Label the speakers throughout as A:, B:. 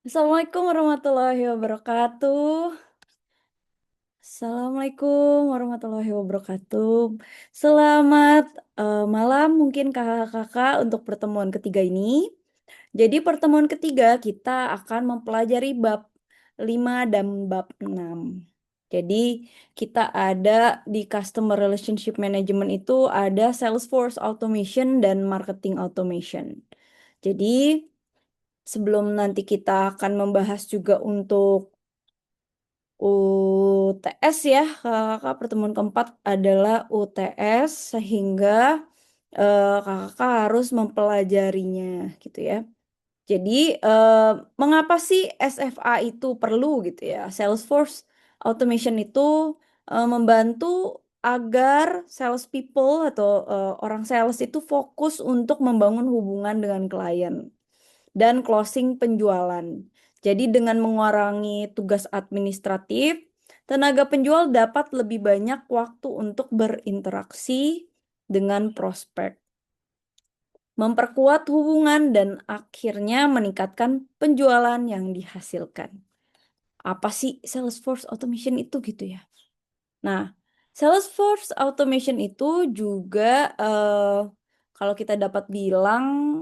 A: Assalamualaikum warahmatullahi wabarakatuh. Assalamualaikum warahmatullahi wabarakatuh. Selamat malam mungkin kakak-kakak untuk pertemuan ketiga ini. Jadi pertemuan ketiga kita akan mempelajari bab 5 dan bab 6. Jadi kita ada di Customer Relationship Management itu ada Salesforce Automation dan Marketing Automation. Jadi sebelum nanti kita akan membahas juga untuk UTS ya, kakak pertemuan keempat adalah UTS sehingga kakak harus mempelajarinya gitu ya. Jadi mengapa sih SFA itu perlu gitu ya? Salesforce Automation itu membantu agar sales people atau orang sales itu fokus untuk membangun hubungan dengan klien dan closing penjualan. Jadi dengan mengurangi tugas administratif, tenaga penjual dapat lebih banyak waktu untuk berinteraksi dengan prospek, memperkuat hubungan dan akhirnya meningkatkan penjualan yang dihasilkan. Apa sih Salesforce Automation itu gitu ya? Nah, Salesforce Automation itu juga kalau kita dapat bilang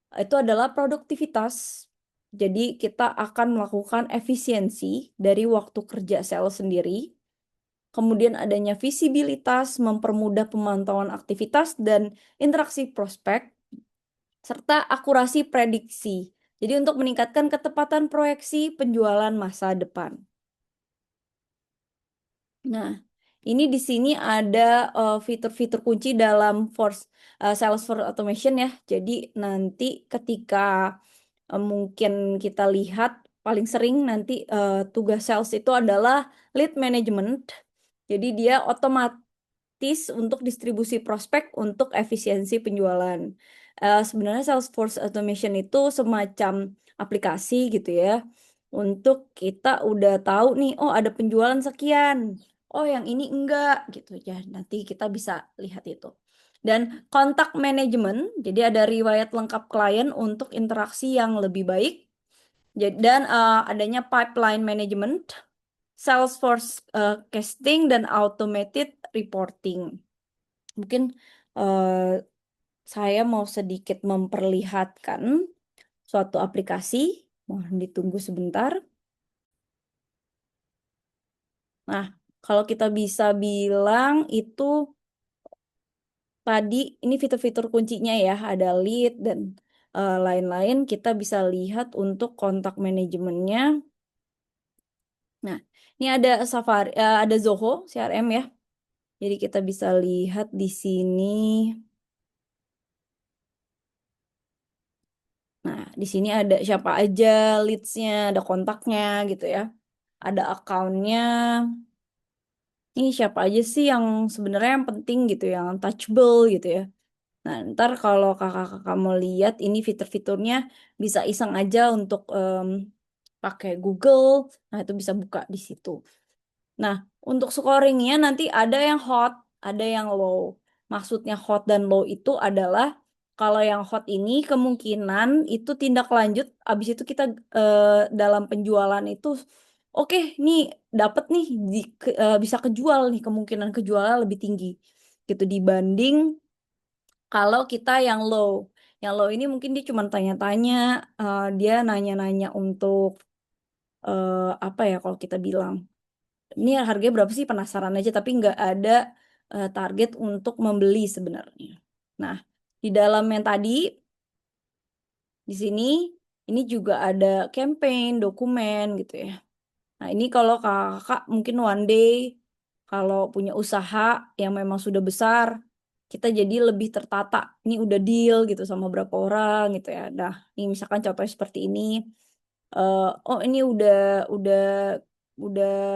A: itu adalah produktivitas. Jadi kita akan melakukan efisiensi dari waktu kerja sales sendiri. Kemudian adanya visibilitas, mempermudah pemantauan aktivitas dan interaksi prospek, serta akurasi prediksi. Jadi untuk meningkatkan ketepatan proyeksi penjualan masa depan. Nah, ini di sini ada fitur-fitur kunci dalam Salesforce Automation ya. Jadi nanti ketika mungkin kita lihat paling sering nanti tugas sales itu adalah lead management. Jadi dia otomatis untuk distribusi prospek untuk efisiensi penjualan. Sebenarnya Salesforce Automation itu semacam aplikasi gitu ya. Untuk kita udah tahu nih, oh ada penjualan sekian, oh yang ini enggak gitu ya. Nanti kita bisa lihat itu. Dan kontak manajemen, jadi ada riwayat lengkap klien untuk interaksi yang lebih baik. Dan adanya pipeline management, Salesforce casting, dan automated reporting. Mungkin saya mau sedikit memperlihatkan suatu aplikasi. Mohon ditunggu sebentar. Nah, kalau kita bisa bilang itu tadi ini fitur-fitur kuncinya ya, ada lead dan lain-lain. Kita bisa lihat untuk kontak manajemennya. Nah, ini ada Safari, ada Zoho CRM ya. Jadi kita bisa lihat di sini. Nah, di sini ada siapa aja leads-nya, ada kontaknya gitu ya. Ada account-nya. Ini siapa aja sih yang sebenarnya yang penting gitu, yang touchable gitu ya. Nah, ntar kalau kakak-kakak mau lihat ini fitur-fiturnya bisa iseng aja untuk pakai Google. Nah, itu bisa buka di situ. Nah, untuk scoringnya nanti ada yang hot, ada yang low. Maksudnya hot dan low itu adalah kalau yang hot ini kemungkinan itu tindak lanjut, abis itu kita dalam penjualan itu, oke, nih dapat nih bisa kejual nih, kemungkinan kejualan lebih tinggi gitu dibanding kalau kita yang low. Yang low ini mungkin dia cuma tanya-tanya, dia nanya-nanya untuk apa ya kalau kita bilang ini harganya berapa sih, penasaran aja tapi nggak ada target untuk membeli sebenarnya. Nah, di dalam yang tadi di sini ini juga ada campaign, dokumen gitu ya. Nah, ini kalau kakak mungkin one day kalau punya usaha yang memang sudah besar, kita jadi lebih tertata. Ini udah deal gitu sama berapa orang gitu ya. Nah, ini misalkan contohnya seperti ini. Oh ini udah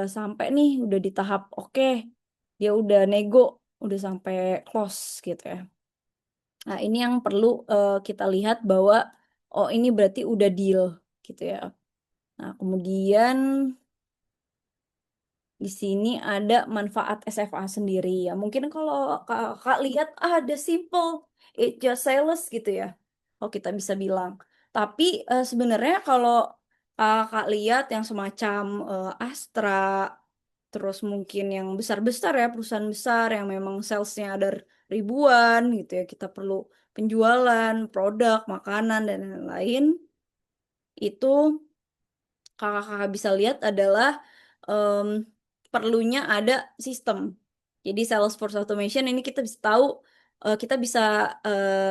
A: sampai nih, udah di tahap oke, dia udah nego, udah sampai close gitu ya. Nah ini yang perlu kita lihat bahwa oh ini berarti udah deal gitu ya. Nah kemudian di sini ada manfaat SFA sendiri ya. Mungkin kalau kakak lihat ada simple, it just sales gitu ya. Oh kita bisa bilang. Tapi sebenarnya kalau Kakak lihat yang semacam Astra, terus mungkin yang besar-besar ya, perusahaan besar yang memang salesnya ada ribuan gitu ya, kita perlu penjualan, produk, makanan, dan lain-lain, itu kakak-kakak bisa lihat adalah em, perlunya ada sistem. Jadi Salesforce Automation ini kita bisa tahu, kita bisa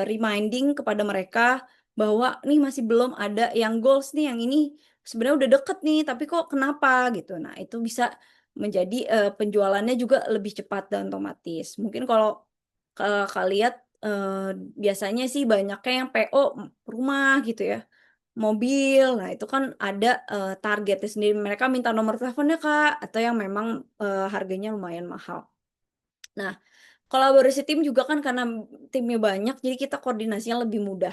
A: reminding kepada mereka bahwa nih masih belum ada yang goals nih, yang ini sebenarnya udah deket nih, tapi kok kenapa gitu. Nah, itu bisa menjadi penjualannya juga lebih cepat dan otomatis. Mungkin kalau kakak lihat biasanya sih banyaknya yang PO rumah gitu ya, mobil. Nah, itu kan ada targetnya sendiri. Mereka minta nomor teleponnya, Kak, atau yang memang harganya lumayan mahal. Nah, kolaborasi tim juga kan karena timnya banyak, jadi kita koordinasinya lebih mudah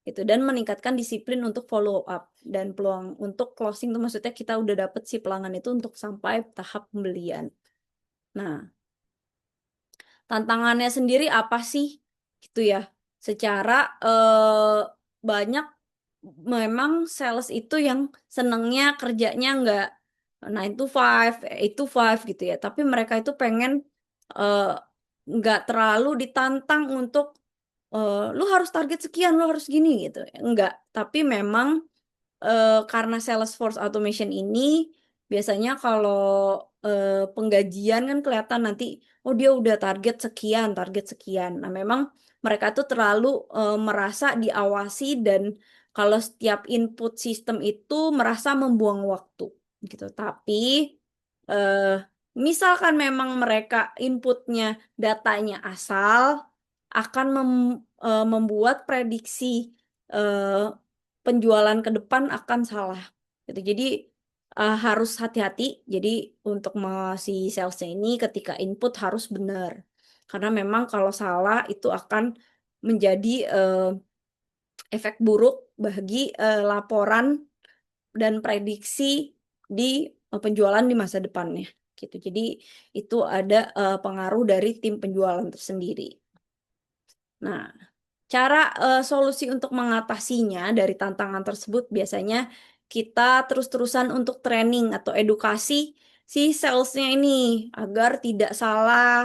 A: gitu dan meningkatkan disiplin untuk follow up dan peluang untuk closing itu maksudnya kita udah dapet si pelanggan itu untuk sampai tahap pembelian. Nah, tantangannya sendiri apa sih gitu ya? Secara banyak memang sales itu yang senengnya kerjanya nggak 9 to 5, 8 to 5 gitu ya. Tapi mereka itu pengen eh, nggak terlalu ditantang untuk lu harus target sekian, lu harus gini gitu. Enggak, tapi memang karena Salesforce Automation ini biasanya kalau penggajian kan kelihatan nanti, oh dia udah target sekian, target sekian. Nah, memang mereka tuh terlalu merasa diawasi dan kalau setiap input sistem itu merasa membuang waktu gitu. Tapi eh, misalkan memang mereka inputnya datanya asal, akan membuat prediksi eh, penjualan ke depan akan salah gitu. Jadi harus hati-hati. Jadi untuk si salesnya ini ketika input harus benar. Karena memang kalau salah itu akan menjadi efek buruk bagi laporan dan prediksi di penjualan di masa depannya gitu. Jadi itu ada pengaruh dari tim penjualan tersendiri. Nah, cara solusi untuk mengatasinya dari tantangan tersebut biasanya kita terus-terusan untuk training atau edukasi si salesnya ini agar tidak salah.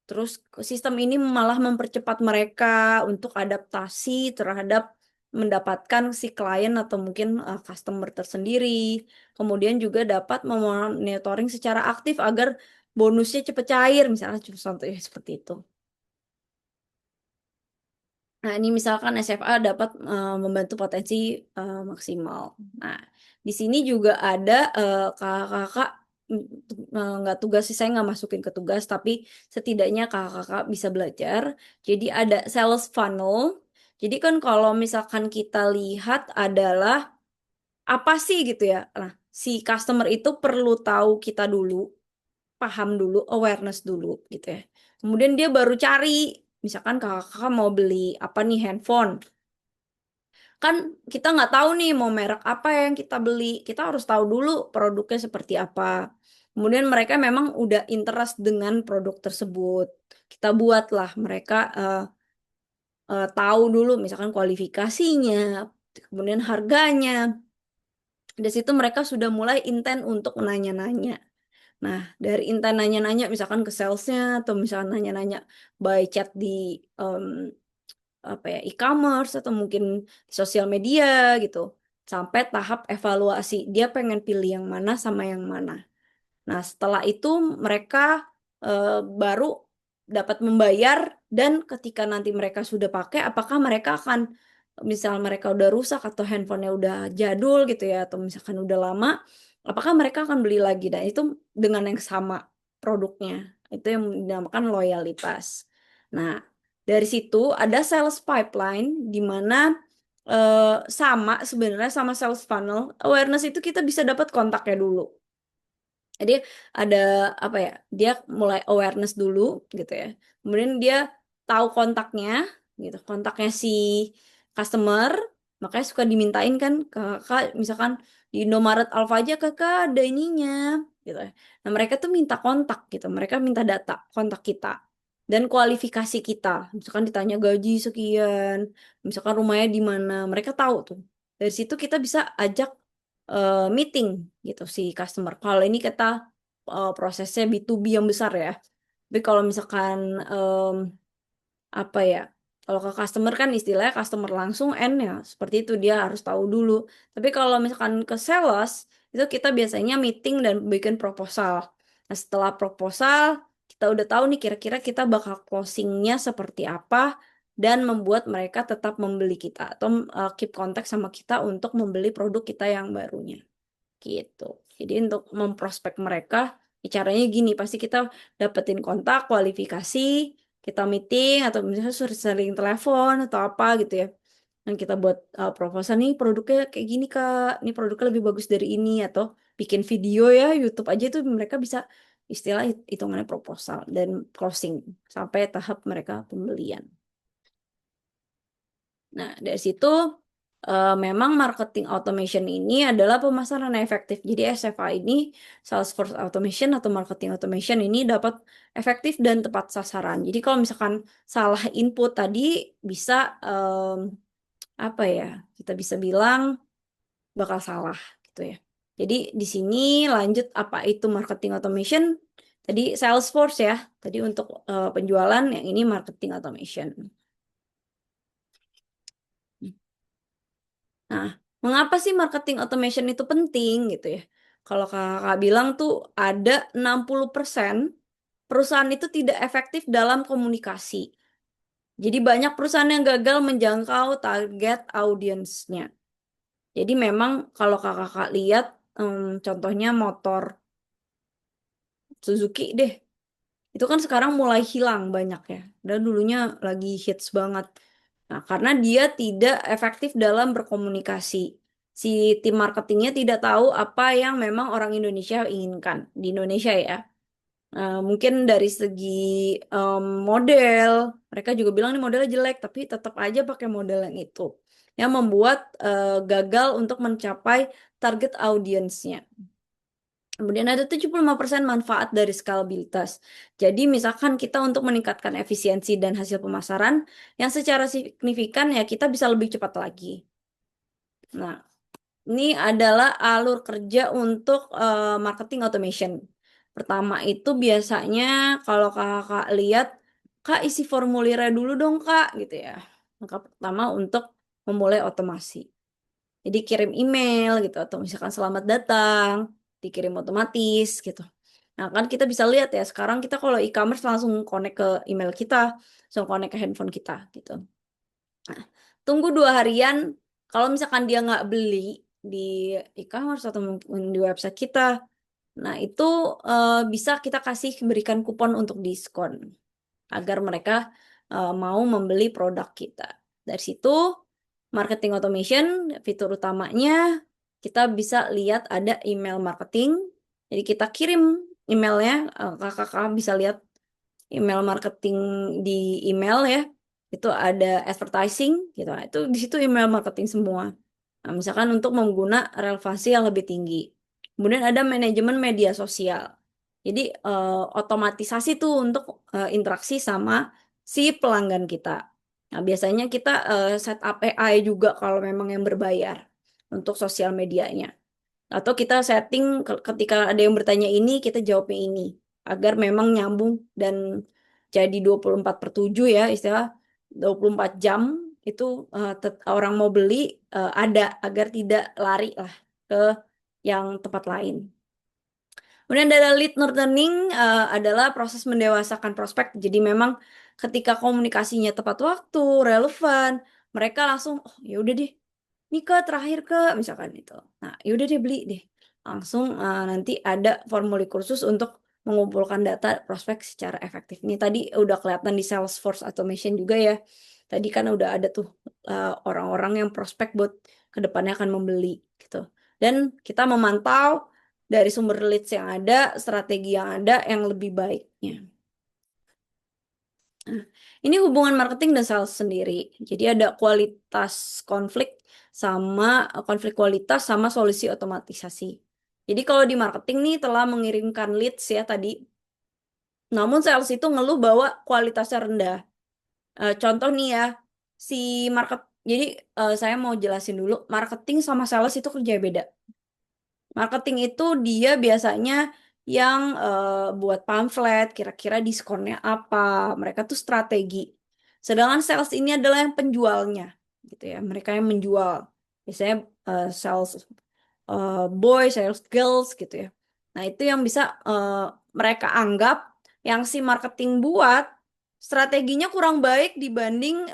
A: Terus sistem ini malah mempercepat mereka untuk adaptasi terhadap mendapatkan si klien atau mungkin customer tersendiri. Kemudian juga dapat memonitoring secara aktif agar bonusnya cepat cair, misalnya contohnya seperti itu. Nah, ini misalkan SFA dapat membantu potensi maksimal. Nah, di sini juga ada kakak-kakak nggak tugas sih, saya nggak masukin ke tugas, tapi setidaknya kakak-kakak bisa belajar. Jadi ada sales funnel. Jadi kan kalau misalkan kita lihat adalah apa sih gitu ya. Nah, si customer itu perlu tahu kita dulu, paham dulu, awareness dulu gitu ya. Kemudian dia baru cari, misalkan kakak mau beli apa nih, handphone. Kan kita nggak tahu nih mau merek apa yang kita beli. Kita harus tahu dulu produknya seperti apa. Kemudian mereka memang udah interest dengan produk tersebut. Kita buatlah mereka tahu dulu misalkan kualifikasinya, kemudian harganya. Dari situ mereka sudah mulai intent untuk nanya-nanya. Nah, dari intent nanya-nanya misalkan ke salesnya atau misalkan nanya-nanya by chat di em, apa ya, e-commerce atau mungkin di sosial media gitu. Sampai tahap evaluasi. Dia pengen pilih yang mana sama yang mana. Nah, setelah itu mereka baru dapat membayar dan ketika nanti mereka sudah pakai, apakah mereka akan misal mereka udah rusak atau handphonenya udah jadul gitu ya atau misalkan udah lama, apakah mereka akan beli lagi? Dan itu dengan yang sama produknya. Itu yang dinamakan loyalitas. Nah, dari situ ada sales pipeline di mana sama sebenarnya sama sales funnel. Awareness itu kita bisa dapat kontaknya dulu. Jadi ada apa ya? Dia mulai awareness dulu gitu ya. Kemudian dia tahu kontaknya gitu, kontaknya si customer, makanya suka dimintain kan ke kakak misalkan di Indomaret Alfa aja kakak ada ininya gitu ya. Nah, mereka tuh minta kontak gitu. Mereka minta data kontak kita dan kualifikasi kita. Misalkan ditanya gaji sekian, misalkan rumahnya di mana. Mereka tahu tuh. Dari situ kita bisa ajak meeting gitu si customer. Kalau ini kita prosesnya B2B yang besar ya. Tapi kalau misalkan apa ya? Kalau ke customer kan istilahnya customer langsung end ya. Seperti itu dia harus tahu dulu. Tapi kalau misalkan ke sales itu kita biasanya meeting dan bikin proposal. Nah, setelah proposal kita udah tahu nih kira-kira kita bakal closingnya seperti apa dan membuat mereka tetap membeli kita atau keep kontak sama kita untuk membeli produk kita yang barunya gitu. Jadi untuk memprospek mereka, caranya gini, pasti kita dapetin kontak, kualifikasi, kita meeting atau misalnya sering telepon atau apa gitu ya. Dan kita buat proposal nih produknya kayak gini Kak, ini produknya lebih bagus dari ini atau bikin video ya YouTube aja tuh mereka bisa istilah hitungannya proposal dan closing sampai tahap mereka pembelian. Nah, dari situ memang marketing automation ini adalah pemasaran yang efektif. Jadi SFA ini, Salesforce Automation atau Marketing Automation ini dapat efektif dan tepat sasaran. Jadi kalau misalkan salah input tadi bisa apa ya? Kita bisa bilang bakal salah gitu ya. Jadi di sini lanjut apa itu marketing automation? Tadi Salesforce ya. Tadi untuk penjualan, yang ini marketing automation. Nah, mengapa sih marketing automation itu penting gitu ya? Kalau kakak bilang tuh ada 60% perusahaan itu tidak efektif dalam komunikasi. Jadi banyak perusahaan yang gagal menjangkau target audiensnya. Jadi memang kalau kakak lihat contohnya motor Suzuki deh, itu kan sekarang mulai hilang banyak ya. Dan dulunya lagi hits banget. Nah, karena dia tidak efektif dalam berkomunikasi. Si tim marketingnya tidak tahu apa yang memang orang Indonesia inginkan di Indonesia ya. Mungkin dari segi model, mereka juga bilang ini modelnya jelek, tapi tetap aja pakai model yang itu. Yang membuat gagal untuk mencapai target audiensnya. Kemudian ada 75% manfaat dari skalabilitas. Jadi misalkan kita untuk meningkatkan efisiensi dan hasil pemasaran yang secara signifikan ya kita bisa lebih cepat lagi. Nah, ini adalah alur kerja untuk marketing automation. Pertama itu biasanya kalau kakak lihat, Kak isi formulirnya dulu dong Kak gitu ya. Maka pertama untuk memulai otomasi. Jadi kirim email gitu atau misalkan selamat datang, dikirim otomatis gitu. Nah, kan kita bisa lihat ya sekarang kita kalau e-commerce langsung connect ke email kita, langsung connect ke handphone kita gitu. Nah, tunggu 2 harian. Kalau misalkan dia nggak beli di e-commerce atau mungkin di website kita, nah itu bisa kita kasih berikan kupon untuk diskon agar mereka mau membeli produk kita. Dari situ marketing automation fitur utamanya kita bisa lihat ada email marketing. Jadi kita kirim emailnya, kakak bisa lihat email marketing di email ya. Itu ada advertising gitu. Nah, itu di situ email marketing semua. Nah, misalkan untuk mengguna relevansi yang lebih tinggi. Kemudian ada manajemen media sosial. Jadi otomatisasi tuh untuk interaksi sama si pelanggan kita. Nah, biasanya kita setup AI juga kalau memang yang berbayar untuk sosial medianya. Atau kita setting ketika ada yang bertanya ini, kita jawabnya ini. Agar memang nyambung dan jadi 24/7 ya, istilah 24 jam itu orang mau beli ada agar tidak lari lah ke yang tempat lain. Kemudian dari lead nurturing adalah proses mendewasakan prospek. Jadi memang ketika komunikasinya tepat waktu, relevan, mereka langsung, oh ya udah deh, nih Kak terakhir Kak, misalkan itu. Nah ya udah deh beli deh. Langsung nanti ada formulir khusus untuk mengumpulkan data prospek secara efektif. Ini tadi udah kelihatan di Salesforce Automation juga ya. Tadi kan udah ada tuh orang-orang yang prospek buat kedepannya akan membeli gitu. Dan kita memantau dari sumber leads yang ada, strategi yang ada yang lebih baiknya. Nah, ini hubungan marketing dan sales sendiri. Jadi ada kualitas konflik sama konflik kualitas sama solusi otomatisasi. Jadi kalau di marketing nih telah mengirimkan leads ya tadi. Namun sales itu ngeluh bahwa kualitasnya rendah. Contoh nih ya, si market. Jadi saya mau jelasin dulu, marketing sama sales itu kerja beda. Marketing itu dia biasanya yang buat pamflet, kira-kira diskonnya apa. Mereka tuh strategi. Sedangkan sales ini adalah yang penjualnya, gitu ya. Mereka yang menjual. Biasanya sales boy, sales girls, gitu ya. Nah, itu yang bisa mereka anggap yang si marketing buat strateginya kurang baik dibanding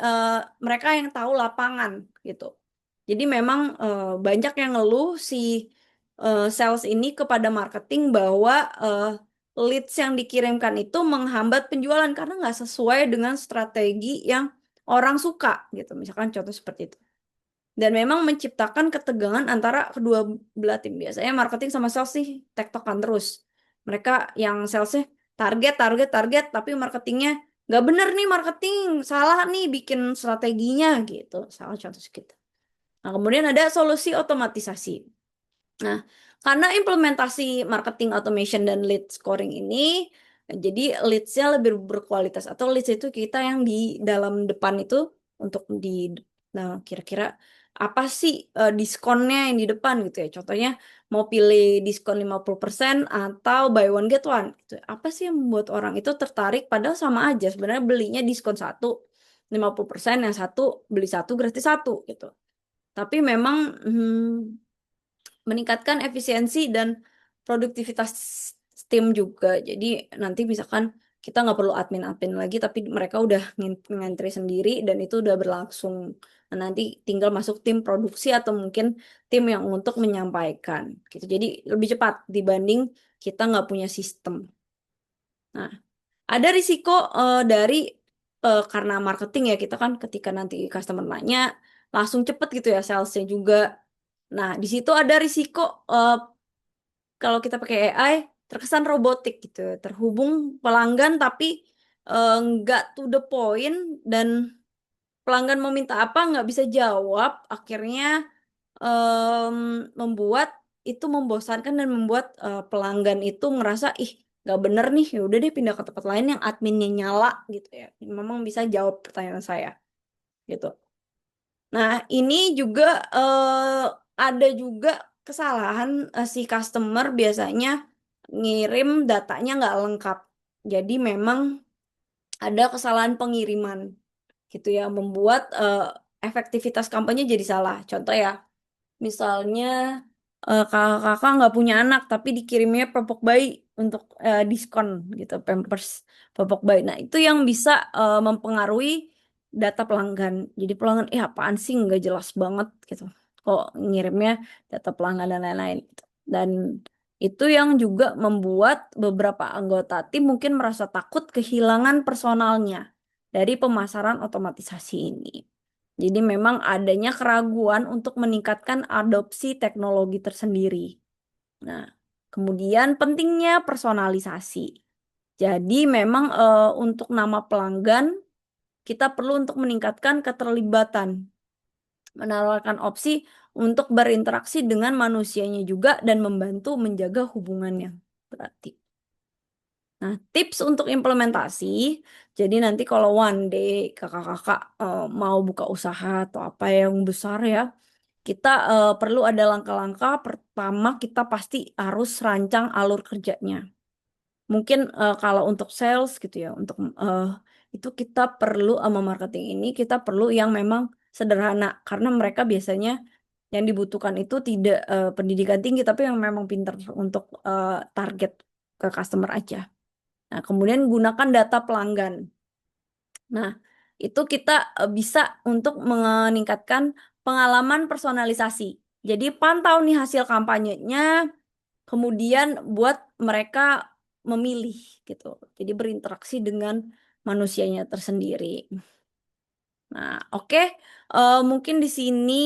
A: mereka yang tahu lapangan, gitu. Jadi memang banyak yang ngeluh si sales ini kepada marketing bahwa leads yang dikirimkan itu menghambat penjualan karena nggak sesuai dengan strategi yang orang suka gitu. Misalkan contoh seperti itu. Dan memang menciptakan ketegangan antara kedua belah tim. Biasanya marketing sama sales sih tektokan terus. Mereka yang salesnya target, target, target, tapi marketingnya nggak bener nih marketing, salah nih bikin strateginya gitu. Salah contoh segitu. Nah, kemudian ada solusi otomatisasi. Nah, karena implementasi marketing automation dan lead scoring ini, jadi leads-nya lebih berkualitas atau leads itu kita yang di dalam depan itu untuk nah kira-kira apa sih diskonnya yang di depan gitu ya. Contohnya mau pilih diskon 50% atau buy one get one gitu. Apa sih yang membuat orang itu tertarik padahal sama aja sebenarnya belinya diskon 50%, yang satu beli satu gratis satu gitu. Tapi memang meningkatkan efisiensi dan produktivitas tim juga. Jadi nanti misalkan kita nggak perlu admin-admin lagi, tapi mereka udah ngantri sendiri dan itu udah berlangsung. Nah, nanti tinggal masuk tim produksi atau mungkin tim yang untuk menyampaikan gitu. Jadi lebih cepat dibanding kita nggak punya sistem. Nah, ada risiko dari karena marketing ya kita kan ketika nanti customer nanya langsung cepet gitu ya salesnya juga. Nah, di situ ada risiko kalau kita pakai AI terkesan robotik gitu, terhubung pelanggan tapi nggak to the point dan pelanggan mau minta apa nggak bisa jawab, akhirnya membuat itu membosankan dan membuat pelanggan itu ngerasa ih nggak bener nih, ya udah deh pindah ke tempat lain yang adminnya nyala gitu ya, memang bisa jawab pertanyaan saya gitu. Nah, ini juga ada juga kesalahan si customer biasanya ngirim datanya nggak lengkap. Jadi memang ada kesalahan pengiriman gitu ya, membuat efektivitas kampanye jadi salah. Contoh ya, misalnya kakak-kakak nggak punya anak tapi dikirimnya popok bayi untuk diskon gitu, Pampers popok bayi. Nah, itu yang bisa mempengaruhi data pelanggan. Jadi pelanggan, apaan sih nggak jelas banget gitu. Kok ngirimnya data pelanggan dan lain-lain gitu. Dan itu yang juga membuat beberapa anggota tim mungkin merasa takut kehilangan personalnya dari pemasaran otomatisasi ini. Jadi memang adanya keraguan untuk meningkatkan adopsi teknologi tersendiri. Nah, kemudian pentingnya personalisasi. Jadi memang untuk nama pelanggan kita perlu untuk meningkatkan keterlibatan, menawarkan opsi untuk berinteraksi dengan manusianya juga dan membantu menjaga hubungannya. Berarti. Nah, tips untuk implementasi. Jadi nanti kalau one day kakak-kakak mau buka usaha atau apa yang besar ya, kita perlu ada langkah-langkah. Pertama, kita pasti harus rancang alur kerjanya. Mungkin kalau untuk sales gitu ya, untuk itu kita perlu sama marketing ini kita perlu yang memang sederhana karena mereka biasanya yang dibutuhkan itu tidak pendidikan tinggi tapi yang memang pintar untuk target ke customer aja. Nah, kemudian gunakan data pelanggan. Nah, itu kita bisa untuk meningkatkan pengalaman personalisasi. Jadi pantau nih hasil kampanyenya, kemudian buat mereka memilih gitu. Jadi berinteraksi dengan manusianya tersendiri. Nah, oke. Mungkin di sini